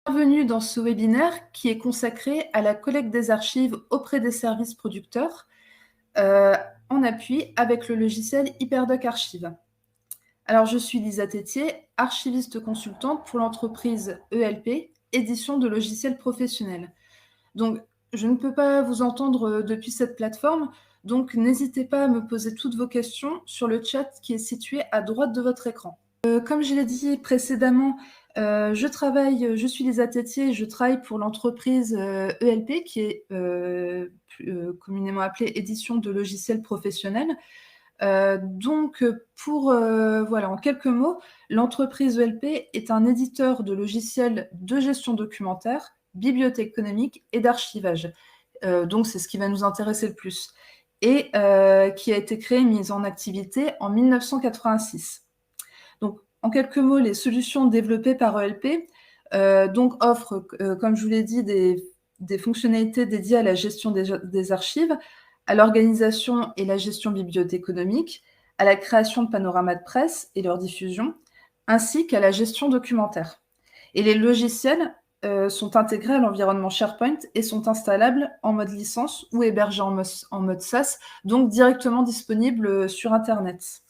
Bienvenue dans ce webinaire qui est consacré à la collecte des archives auprès des services producteurs en appui avec le logiciel HyperDoc Archive. Alors, je suis Lisa Tétier, archiviste consultante pour l'entreprise ELP, édition de logiciels professionnels. Donc, je ne peux pas vous entendre depuis cette plateforme, donc n'hésitez pas à me poser toutes vos questions sur le chat qui est situé à droite de votre écran. Comme je l'ai dit précédemment, je suis Lisa Tétier, je travaille pour l'entreprise ELP, qui est communément appelée édition de logiciels professionnels. Voilà, en quelques mots, l'entreprise ELP est un éditeur de logiciels de gestion documentaire, bibliothèque économique et d'archivage. Donc, c'est ce qui va nous intéresser le plus. Et qui a été créé et mis en activité en 1986. Donc, en quelques mots, les solutions développées par ELP offrent, comme je vous l'ai dit, des fonctionnalités dédiées à la gestion des archives, à l'organisation et la gestion bibliothéconomique, à la création de panoramas de presse et leur diffusion, ainsi qu'à la gestion documentaire. Et les logiciels sont intégrés à l'environnement SharePoint et sont installables en mode licence ou hébergés en mode SaaS, donc directement disponibles sur Internet.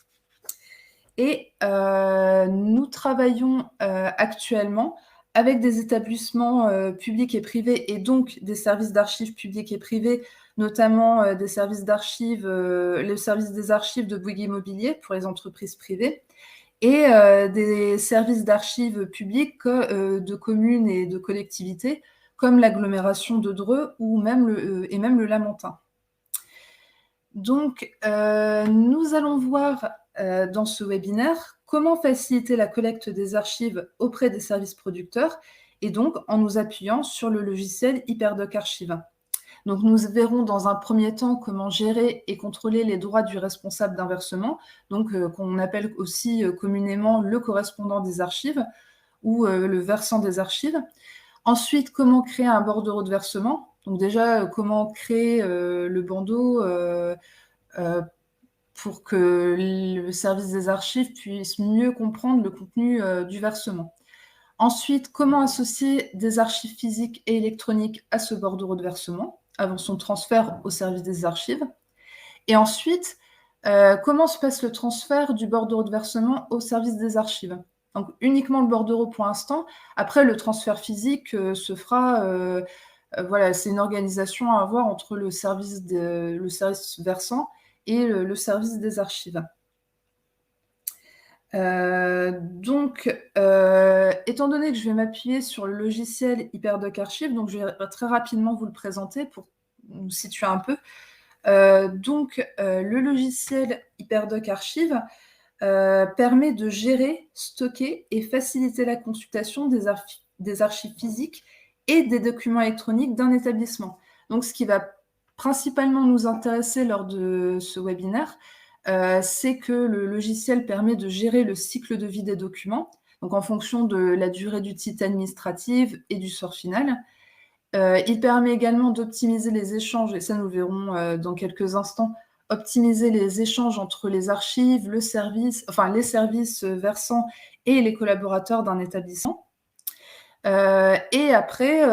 Et nous travaillons actuellement avec des établissements publics et privés et donc des services d'archives publics et privés, notamment des services d'archives, le service des archives de Bouygues Immobilier pour les entreprises privées et des services d'archives publics de communes et de collectivités comme l'agglomération de Dreux ou même le Lamentin. Donc, nous allons voir dans ce webinaire comment faciliter la collecte des archives auprès des services producteurs et donc en nous appuyant sur le logiciel HyperDoc Archive. Donc, nous verrons dans un premier temps comment gérer et contrôler les droits du responsable d'un versement, donc qu'on appelle aussi communément le correspondant des archives ou le versant des archives. Ensuite, comment créer un bordereau de versement. Donc déjà, comment créer le bandeau pour que le service des archives puisse mieux comprendre le contenu du versement. Ensuite, comment associer des archives physiques et électroniques à ce bordereau de versement avant son transfert au service des archives. Et ensuite, comment se passe le transfert du bordereau de versement au service des archives. Donc uniquement le bordereau pour l'instant. Après, le transfert physique se fera... voilà, c'est une organisation à avoir entre le service versant et le service des archives. Étant donné que je vais m'appuyer sur le logiciel HyperDoc Archive, donc je vais très rapidement vous le présenter pour nous situer un peu. Le logiciel HyperDoc Archive permet de gérer, stocker et faciliter la consultation des archives physiques et des documents électroniques d'un établissement. Donc, ce qui va principalement nous intéresser lors de ce webinaire, c'est que le logiciel permet de gérer le cycle de vie des documents, donc en fonction de la durée du titre administratif et du sort final. Il permet également d'optimiser les échanges, et ça nous le verrons dans quelques instants, optimiser les échanges entre les archives, les services versants et les collaborateurs d'un établissement. Et après,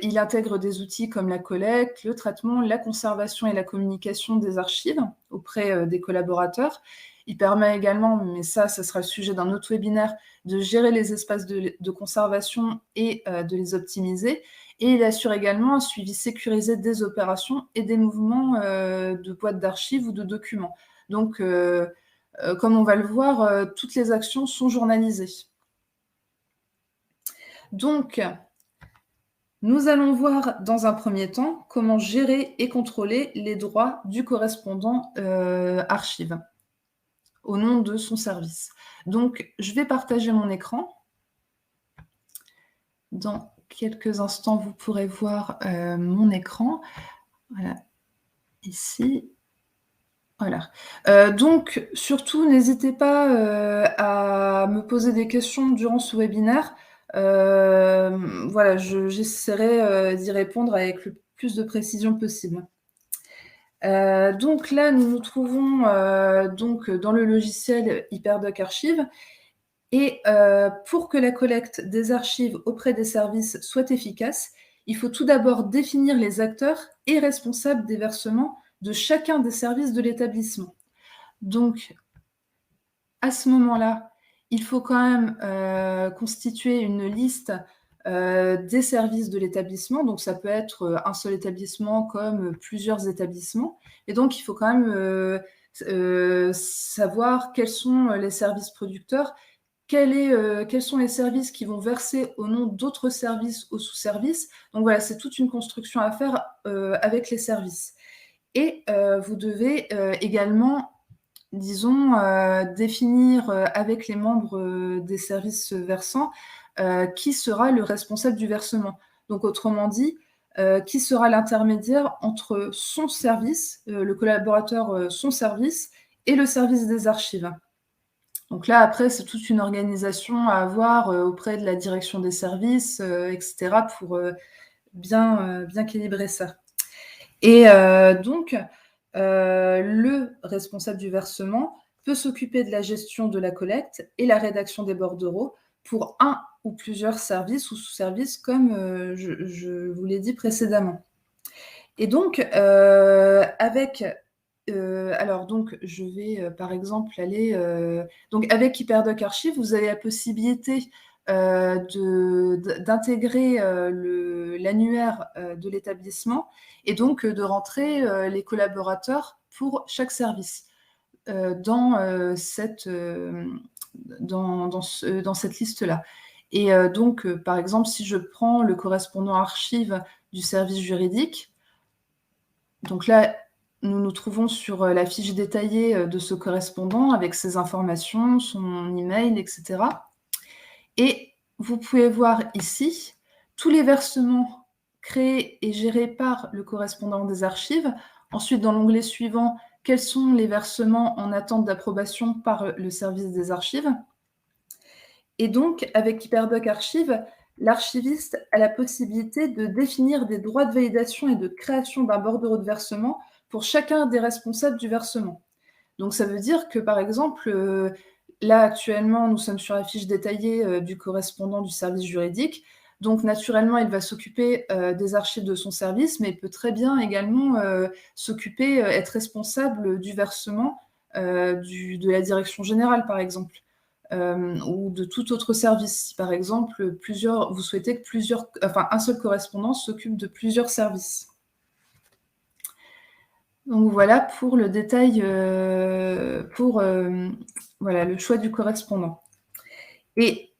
il intègre des outils comme la collecte, le traitement, la conservation et la communication des archives auprès des collaborateurs. Il permet également, mais ça sera le sujet d'un autre webinaire, de gérer les espaces de conservation et de les optimiser. Et il assure également un suivi sécurisé des opérations et des mouvements de boîtes d'archives ou de documents. Donc, comme on va le voir, toutes les actions sont journalisées. Donc, nous allons voir dans un premier temps comment gérer et contrôler les droits du correspondant archive au nom de son service. Donc, je vais partager mon écran. Dans quelques instants, vous pourrez voir mon écran. Voilà, ici. Voilà. Donc, surtout, n'hésitez pas à me poser des questions durant ce webinaire. Voilà, j'essaierai d'y répondre avec le plus de précision possible. Donc là, nous nous trouvons dans le logiciel HyperDoc Archive. Et pour que la collecte des archives auprès des services soit efficace, il faut tout d'abord définir les acteurs et responsables des versements de chacun des services de l'établissement. Donc, à ce moment-là, il faut quand même constituer une liste des services de l'établissement. Donc, ça peut être un seul établissement comme plusieurs établissements. Et donc, il faut quand même savoir quels sont les services producteurs, quels sont les services qui vont verser au nom d'autres services aux sous-services. Donc voilà, c'est toute une construction à faire avec les services. Et vous devez également, disons, définir avec les membres des services versants qui sera le responsable du versement. Donc autrement dit, qui sera l'intermédiaire entre son service, le collaborateur, son service, et le service des archives. Donc là, après, c'est toute une organisation à avoir auprès de la direction des services, etc., pour bien calibrer ça. Et donc, le responsable du versement peut s'occuper de la gestion de la collecte et la rédaction des bordereaux pour un ou plusieurs services ou sous-services, comme je vous l'ai dit précédemment. Et donc, alors donc, je vais par exemple aller. Donc, avec HyperDoc Archive, vous avez la possibilité d'intégrer l'annuaire de l'établissement et donc de rentrer les collaborateurs pour chaque service dans cette liste-là. Et donc, par exemple, si je prends le correspondant archive du service juridique, donc là, nous nous trouvons sur la fiche détaillée de ce correspondant avec ses informations, son email, etc. Et vous pouvez voir ici tous les versements créés et gérés par le correspondant des archives. Ensuite, dans l'onglet suivant, quels sont les versements en attente d'approbation par le service des archives. Et donc, avec HyperDoc Archive, l'archiviste a la possibilité de définir des droits de validation et de création d'un bordereau de versement pour chacun des responsables du versement. Donc, ça veut dire que, par exemple, là, actuellement, nous sommes sur la fiche détaillée du correspondant du service juridique. Donc, naturellement, il va s'occuper des archives de son service, mais il peut très bien également s'occuper, être responsable du versement de la direction générale, par exemple. Ou de tout autre service. Si par exemple, vous souhaitez que un seul correspondant s'occupe de plusieurs services. Donc voilà pour le détail, voilà, le choix du correspondant. Et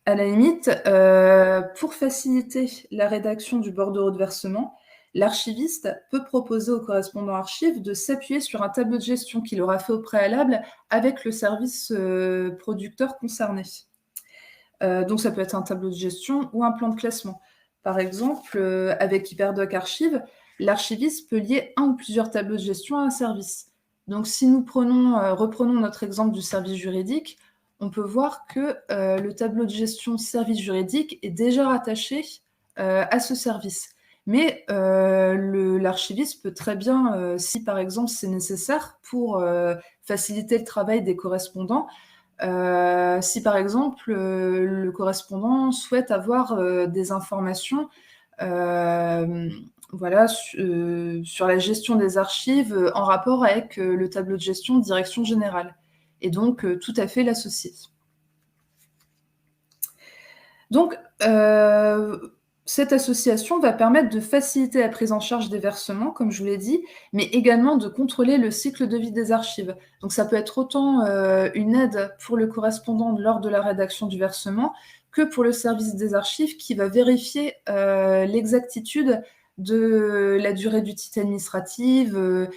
à la limite, pour faciliter la rédaction du bordereau de versement, l'archiviste peut proposer au correspondant archive de s'appuyer sur un tableau de gestion qu'il aura fait au préalable avec le service producteur concerné. Donc ça peut être un tableau de gestion ou un plan de classement. Par exemple, avec HyperDoc Archive, l'archiviste peut lier un ou plusieurs tableaux de gestion à un service. Donc si nous reprenons notre exemple du service juridique, on peut voir que le tableau de gestion service juridique est déjà rattaché à ce service. Mais l'archiviste peut très bien, si par exemple c'est nécessaire pour faciliter le travail des correspondants, si par exemple le correspondant souhaite avoir des informations voilà, sur la gestion des archives en rapport avec le tableau de gestion de direction générale, et donc tout à fait l'associer. Donc, cette association va permettre de faciliter la prise en charge des versements, comme je vous l'ai dit, mais également de contrôler le cycle de vie des archives. Donc ça peut être autant une aide pour le correspondant lors de la rédaction du versement que pour le service des archives qui va vérifier l'exactitude de la durée du titre administratif, de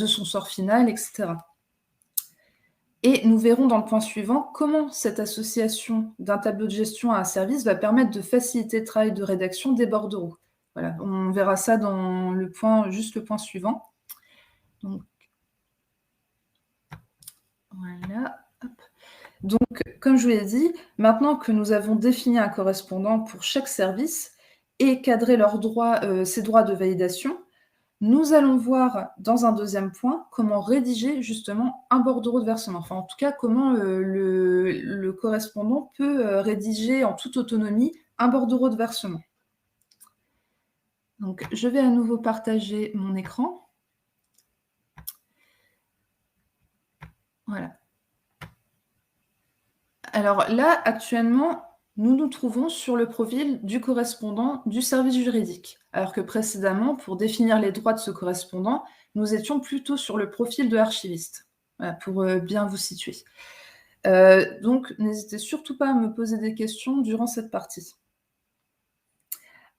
son sort final, etc. Et nous verrons dans le point suivant comment cette association d'un tableau de gestion à un service va permettre de faciliter le travail de rédaction des bordereaux. Voilà, on verra ça dans le point suivant. Donc, voilà. Hop. Donc, comme je vous l'ai dit, maintenant que nous avons défini un correspondant pour chaque service et cadré ses droits de validation, Nous allons voir dans un deuxième point comment rédiger justement un bordereau de versement. Enfin, en tout cas, comment le correspondant peut rédiger en toute autonomie un bordereau de versement. Donc, je vais à nouveau partager mon écran. Voilà. Alors là, actuellement, nous nous trouvons sur le profil du correspondant du service juridique, alors que précédemment, pour définir les droits de ce correspondant, nous étions plutôt sur le profil de l'archiviste, voilà, pour bien vous situer. Donc, n'hésitez surtout pas à me poser des questions durant cette partie.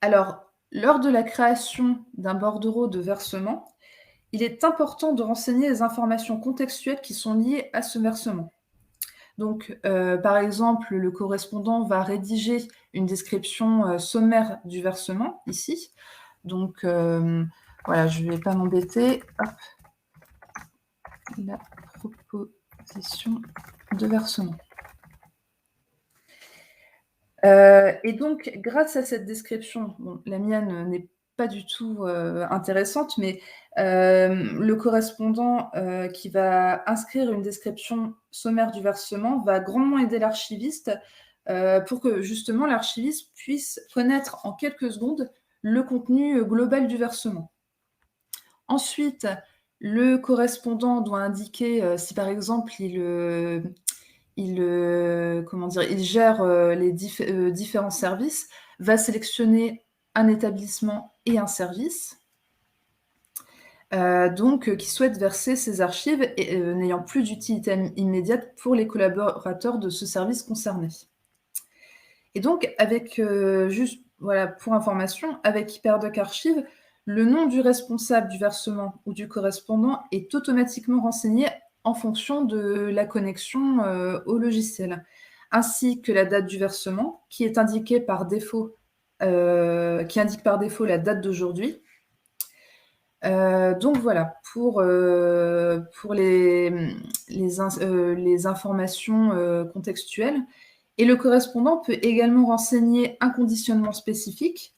Alors, lors de la création d'un bordereau de versement, il est important de renseigner les informations contextuelles qui sont liées à ce versement. Donc, par exemple, le correspondant va rédiger une description sommaire du versement, ici. Donc, voilà, je ne vais pas m'embêter. Hop. La proposition de versement. Et donc, grâce à cette description, bon, la mienne n'est pas du tout intéressante, mais le correspondant qui va inscrire une description sommaire du versement va grandement aider l'archiviste pour que justement l'archiviste puisse connaître en quelques secondes le contenu global du versement. Ensuite, le correspondant doit indiquer si par exemple il gère les différents services, va sélectionner un établissement et un service, qui souhaite verser ses archives et n'ayant plus d'utilité immédiate pour les collaborateurs de ce service concerné. Et donc, avec, juste voilà, pour information, avec HyperDoc Archive, le nom du responsable du versement ou du correspondant est automatiquement renseigné en fonction de la connexion au logiciel, ainsi que la date du versement, qui est indiquée par défaut, qui indique par défaut la date d'aujourd'hui. Donc voilà, pour les informations contextuelles. Et le correspondant peut également renseigner un conditionnement spécifique.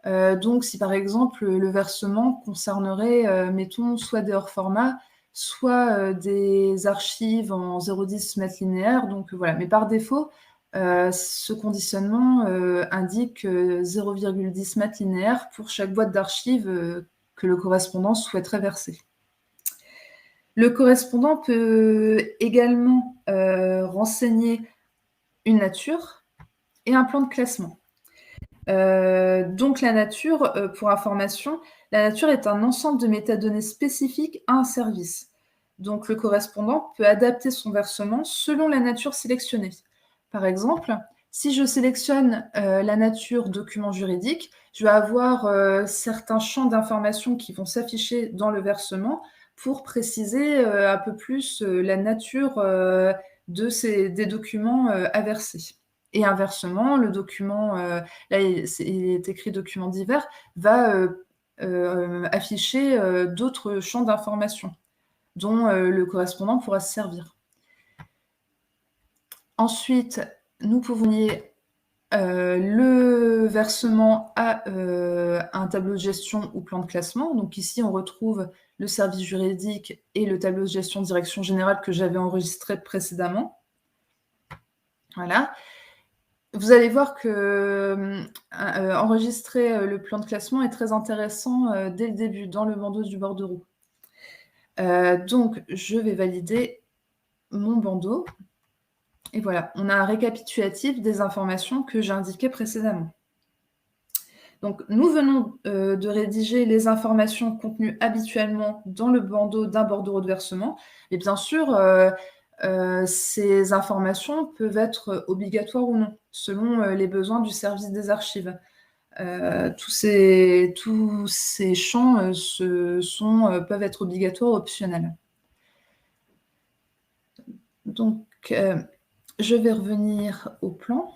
Donc, si par exemple le versement concernerait, mettons, soit des hors format, soit des archives en 0,10 mètres linéaires. Donc voilà, mais par défaut, ce conditionnement indique 0,10 mètres linéaires pour chaque boîte d'archives que le correspondant souhaiterait verser. Le correspondant peut également renseigner une nature et un plan de classement. Donc la nature, pour information, la nature est un ensemble de métadonnées spécifiques à un service. Donc le correspondant peut adapter son versement selon la nature sélectionnée. Par exemple, si je sélectionne la nature document juridique, je vais avoir certains champs d'information qui vont s'afficher dans le versement pour préciser un peu plus la nature des documents à verser. Et inversement, le document, là il est écrit document divers, va afficher d'autres champs d'information dont le correspondant pourra se servir. Ensuite, nous pouvons lier le versement à un tableau de gestion ou plan de classement. Donc ici, on retrouve le service juridique et le tableau de gestion direction générale que j'avais enregistré précédemment. Voilà. Vous allez voir que enregistrer le plan de classement est très intéressant dès le début, dans le bandeau du bordereau. Donc, je vais valider mon bandeau. Et voilà, on a un récapitulatif des informations que j'ai indiquées précédemment. Donc, nous venons de rédiger les informations contenues habituellement dans le bandeau d'un bordereau de versement. Et bien sûr, ces informations peuvent être obligatoires ou non, selon les besoins du service des archives. Tous ces champs peuvent être obligatoires ou optionnels. Donc, je vais revenir au plan.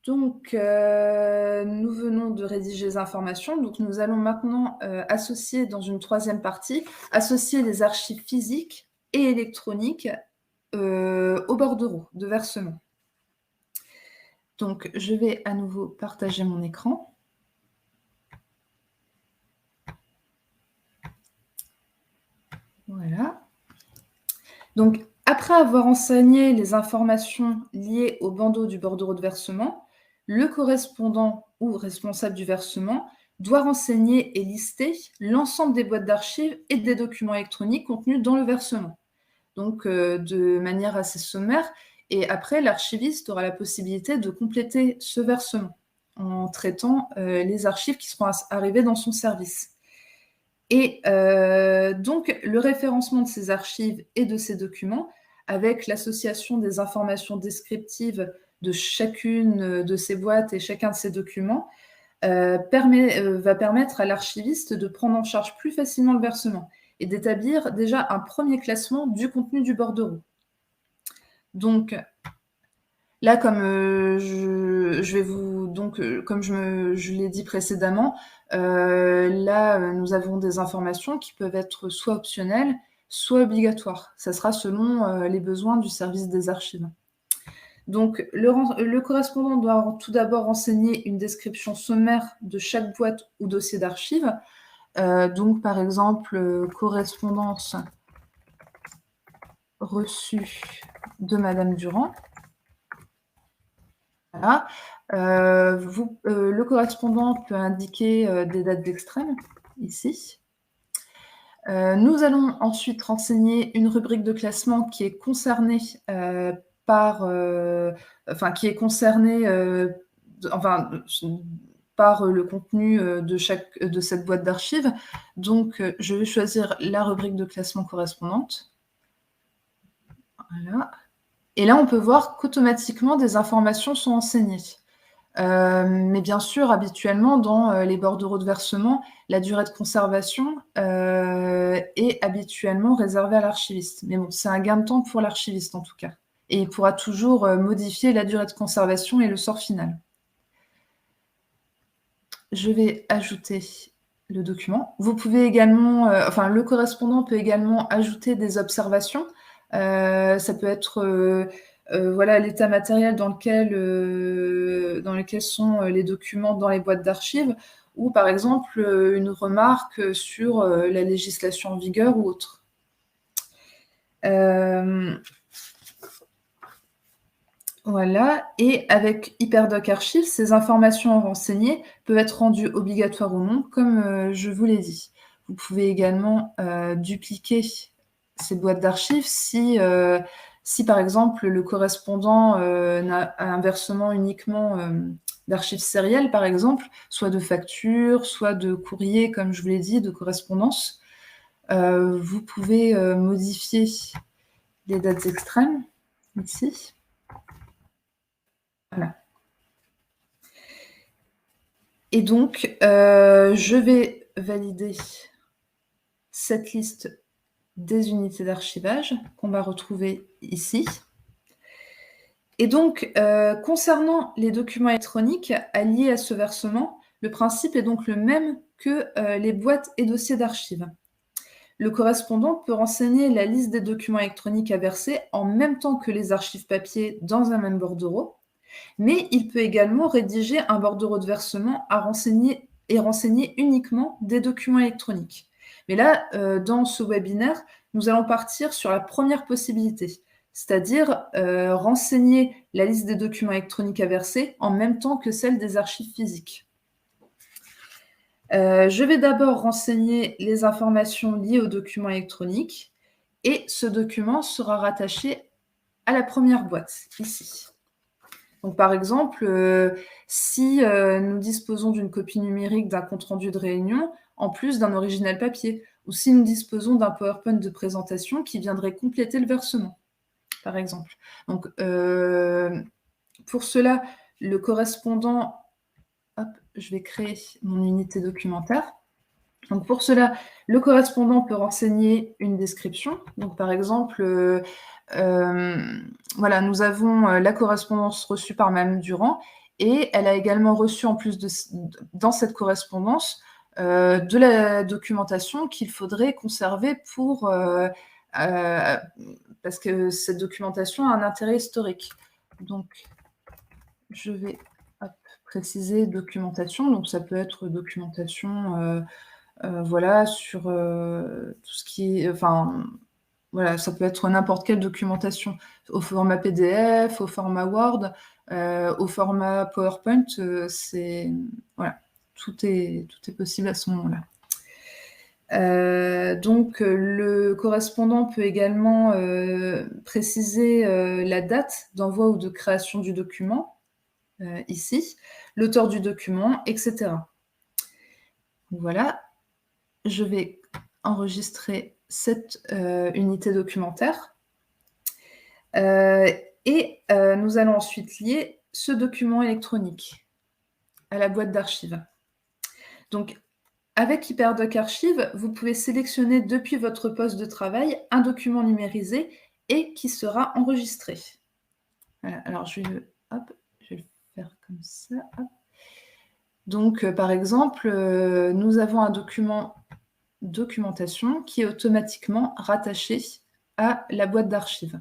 Donc, nous venons de rédiger les informations. Donc, nous allons maintenant associer dans une troisième partie, associer les archives physiques et électroniques au bordereau de versement. Donc, je vais à nouveau partager mon écran. Voilà. Donc, après avoir enseigné les informations liées au bandeau du bordereau de versement, le correspondant ou responsable du versement doit renseigner et lister l'ensemble des boîtes d'archives et des documents électroniques contenus dans le versement. Donc, de manière assez sommaire. Et après, l'archiviste aura la possibilité de compléter ce versement en traitant les archives qui seront arrivées dans son service. Et donc, le référencement de ces archives et de ces documents, avec l'association des informations descriptives de chacune de ces boîtes et chacun de ces documents, va permettre à l'archiviste de prendre en charge plus facilement le versement et d'établir déjà un premier classement du contenu du bordereau. Donc, là, comme comme je l'ai dit précédemment, là, nous avons des informations qui peuvent être soit optionnelles, soit obligatoires. Ça sera selon les besoins du service des archives. Donc, le correspondant doit tout d'abord renseigner une description sommaire de chaque boîte ou dossier d'archives. Donc, par exemple, correspondance reçue de Madame Durand. Voilà. Le correspondant peut indiquer des dates d'extrême, ici. Nous allons ensuite renseigner une rubrique de classement qui est concernée par le contenu de cette boîte d'archives. Donc, je vais choisir la rubrique de classement correspondante. Voilà. Et là, on peut voir qu'automatiquement, des informations sont renseignées. Mais bien sûr, habituellement, dans les bordereaux de versement, la durée de conservation est habituellement réservée à l'archiviste. Mais bon, c'est un gain de temps pour l'archiviste en tout cas. Et il pourra toujours modifier la durée de conservation et le sort final. Je vais ajouter le document. Vous pouvez également, le correspondant peut également ajouter des observations. Ça peut être l'état matériel dans lequel sont les documents dans les boîtes d'archives, ou par exemple une remarque sur la législation en vigueur ou autre. Voilà, et avec HyperDoc Archive, ces informations renseignées peuvent être rendues obligatoires ou non, comme je vous l'ai dit. Vous pouvez également dupliquer ces boîtes d'archives si par exemple le correspondant a un versement uniquement d'archives sérielles, par exemple, soit de factures, soit de courrier, comme je vous l'ai dit, de correspondance. Vous pouvez modifier les dates extrêmes, ici. Voilà. Et donc, je vais valider cette liste des unités d'archivage qu'on va retrouver ici. Et donc, concernant les documents électroniques alliés à ce versement, le principe est donc le même que les boîtes et dossiers d'archives. Le correspondant peut renseigner la liste des documents électroniques à verser en même temps que les archives papier dans un même bordereau, mais il peut également rédiger un bordereau de versement à renseigner uniquement des documents électroniques. Mais là, dans ce webinaire, nous allons partir sur la première possibilité, c'est-à-dire renseigner la liste des documents électroniques à verser en même temps que celle des archives physiques. Je vais d'abord renseigner les informations liées aux documents électroniques et ce document sera rattaché à la première boîte, ici. Donc, par exemple, si nous disposons d'une copie numérique d'un compte-rendu de réunion, en plus d'un original papier, ou si nous disposons d'un PowerPoint de présentation qui viendrait compléter le versement, par exemple. Donc, pour cela, le correspondant... Hop, je vais créer mon unité documentaire. Donc, pour cela, le correspondant peut renseigner une description. Donc, par exemple... nous avons la correspondance reçue par Mme Durand et elle a également reçu, en plus dans cette correspondance, de la documentation qu'il faudrait conserver parce que cette documentation a un intérêt historique. Donc, je vais préciser documentation. Donc ça peut être documentation, voilà, sur, tout ce qui est voilà, ça peut être n'importe quelle documentation, au format PDF, au format Word, au format PowerPoint, c'est voilà, tout est possible à ce moment-là. Donc le correspondant peut également, préciser, la date d'envoi ou de création du document, ici, l'auteur du document, et cetera. Voilà, je vais enregistrer cette, unité documentaire. Et nous allons ensuite lier ce document électronique à la boîte d'archives. Donc, avec HyperDoc Archive, vous pouvez sélectionner depuis votre poste de travail un document numérisé et qui sera enregistré. Voilà, alors je vais le faire comme ça. Hop. Donc, par exemple, nous avons un document documentation qui est automatiquement rattaché à la boîte d'archives.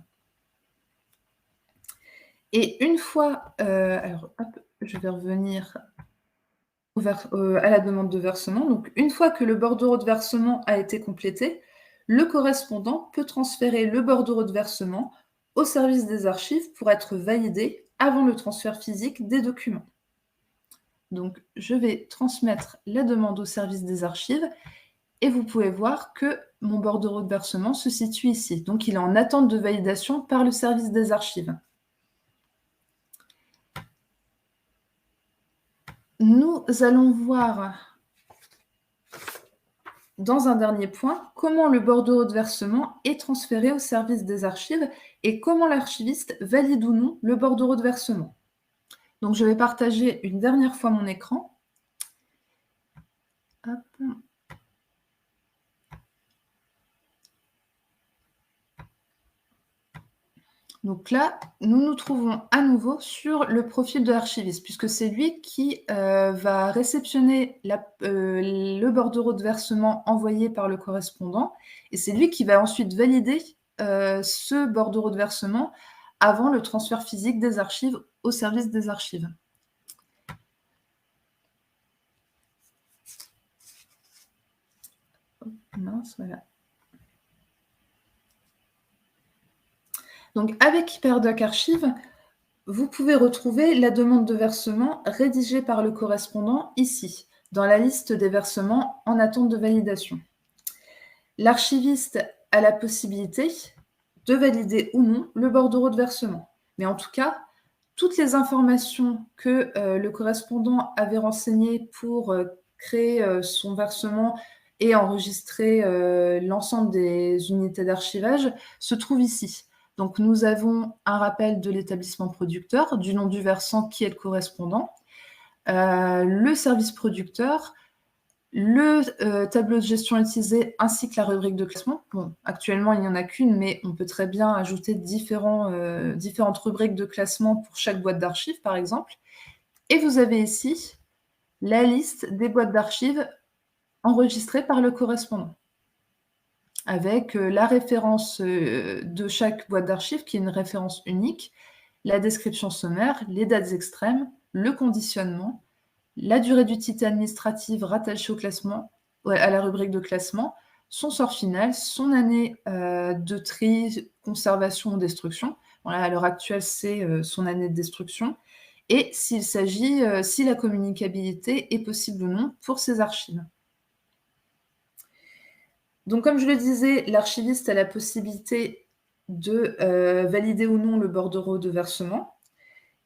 Et une fois, alors hop, je vais revenir à la demande de versement. Donc, une fois que le bordereau de versement a été complété, le correspondant peut transférer le bordereau de versement au service des archives pour être validé avant le transfert physique des documents. Donc, je vais transmettre la demande au service des archives et vous pouvez voir que mon bordereau de versement se situe ici. Donc, il est en attente de validation par le service des archives. Nous allons voir dans un dernier point comment le bordereau de versement est transféré au service des archives et comment l'archiviste valide ou non le bordereau de versement. Donc je vais partager une dernière fois mon écran. Hop. Donc là, nous nous trouvons à nouveau sur le profil de l'archiviste, puisque c'est lui qui va réceptionner le bordereau de versement envoyé par le correspondant, et c'est lui qui va ensuite valider ce bordereau de versement avant le transfert physique des archives au service des archives. Oh, mince, voilà. Donc avec HyperDoc Archive, vous pouvez retrouver la demande de versement rédigée par le correspondant ici, dans la liste des versements en attente de validation. L'archiviste a la possibilité de valider ou non le bordereau de versement. Mais en tout cas, toutes les informations que le correspondant avait renseignées pour créer son versement et enregistrer l'ensemble des unités d'archivage se trouvent ici. Donc, nous avons un rappel de l'établissement producteur, du nom du versant qui est le correspondant, le service producteur, le tableau de gestion utilisé ainsi que la rubrique de classement. Bon, actuellement, il n'y en a qu'une, mais on peut très bien ajouter différentes rubriques de classement pour chaque boîte d'archives, par exemple. Et vous avez ici la liste des boîtes d'archives enregistrées par le correspondant, avec la référence de chaque boîte d'archives, qui est une référence unique, la description sommaire, les dates extrêmes, le conditionnement, la durée d'utilité administrative rattachée au classement, à la rubrique de classement, son sort final, son année de tri, conservation ou destruction. Voilà, à l'heure actuelle, c'est son année de destruction. Et s'il s'agit, si la communicabilité est possible ou non pour ces archives. Donc, comme je le disais, l'archiviste a la possibilité de valider ou non le bordereau de versement.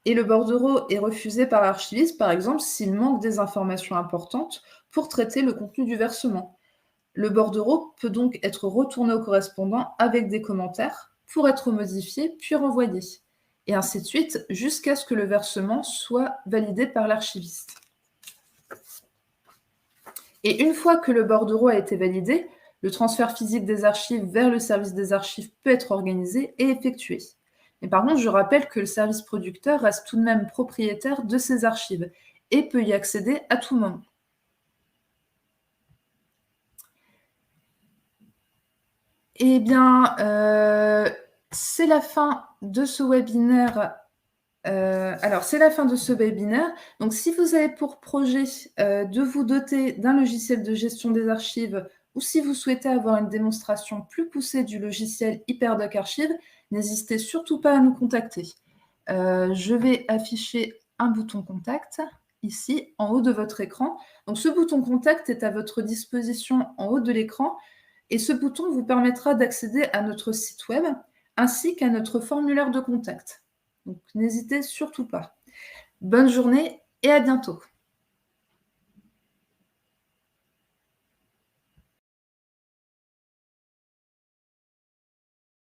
Et le bordereau est refusé par l'archiviste, par exemple, s'il manque des informations importantes pour traiter le contenu du versement. Le bordereau peut donc être retourné au correspondant avec des commentaires pour être modifié puis renvoyé. Et ainsi de suite, jusqu'à ce que le versement soit validé par l'archiviste. Et une fois que le bordereau a été validé, le transfert physique des archives vers le service des archives peut être organisé et effectué. Mais par contre, je rappelle que le service producteur reste tout de même propriétaire de ces archives et peut y accéder à tout moment. Eh bien, c'est la fin de ce webinaire Alors, c'est la fin de ce webinaire. Donc, si vous avez pour projet de vous doter d'un logiciel de gestion des archives ou si vous souhaitez avoir une démonstration plus poussée du logiciel HyperDoc Archive, n'hésitez surtout pas à nous contacter. Je vais afficher un bouton contact ici en haut de votre écran. Donc, ce bouton contact est à votre disposition en haut de l'écran et ce bouton vous permettra d'accéder à notre site web ainsi qu'à notre formulaire de contact. Donc, n'hésitez surtout pas. Bonne journée et à bientôt.